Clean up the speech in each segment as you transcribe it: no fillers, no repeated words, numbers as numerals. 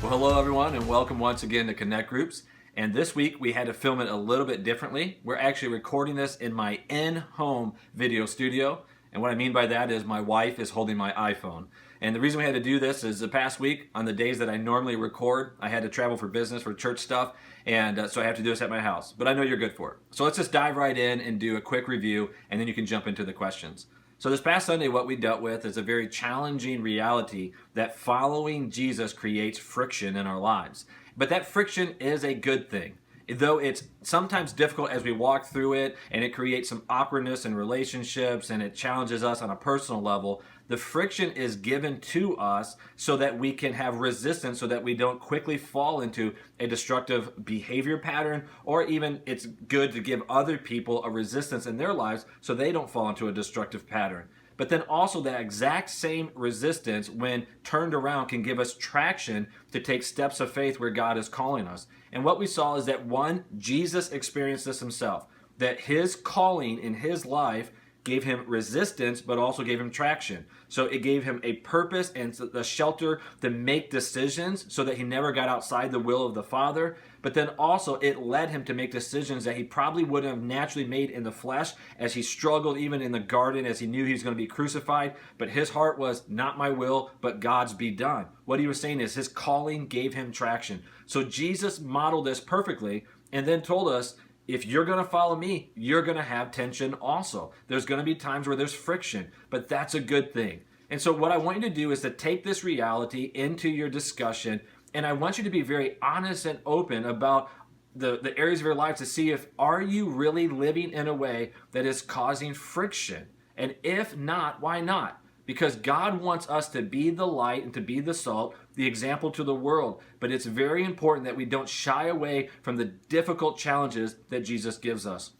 Well, hello everyone, and welcome once again to Connect Groups. And this week we had to film it a little bit differently. We're actually recording this in my in-home video studio. And what I mean by that is my wife is holding my iPhone. And the reason we had to do this is the past week, on the days that I normally record, I had to travel for business, for church stuff, and so I have to do this at my house. But I know you're good for it. So let's just dive right in and do a quick review, and then you can jump into the questions. So this past Sunday, what we dealt with is a very challenging reality that following Jesus creates friction in our lives. But that friction is a good thing. Though it's sometimes difficult as we walk through it, and it creates some awkwardness in relationships, and it challenges us on a personal level, the friction is given to us so that we can have resistance, so that we don't quickly fall into a destructive behavior pattern, or even it's good to give other people a resistance in their lives so they don't fall into a destructive pattern. But then also that exact same resistance, when turned around, can give us traction to take steps of faith where God is calling us. And what we saw is that, one, Jesus experienced this himself, that his calling in his life gave him resistance, but also gave him traction. So it gave him a purpose and the shelter to make decisions so that he never got outside the will of the Father. But then also it led him to make decisions that he probably wouldn't have naturally made in the flesh, as he struggled even in the garden, as he knew he was going to be crucified. But his heart was, not my will, but God's be done. What he was saying is his calling gave him traction. So Jesus modeled this perfectly and then told us, if you're going to follow me, you're going to have tension also. There's going to be times where there's friction, but that's a good thing. And so what I want you to do is to take this reality into your discussion, and I want you to be very honest and open about the areas of your life to see if, are you really living in a way that is causing friction? And if not, why not? Because God wants us to be the light and to be the salt, the example to the world. But it's very important that we don't shy away from the difficult challenges that Jesus gives us.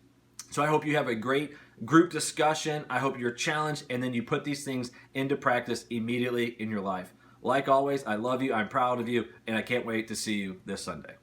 So I hope you have a great group discussion. I hope you're challenged, and then you put these things into practice immediately in your life. Like always, I love you, I'm proud of you, and I can't wait to see you this Sunday.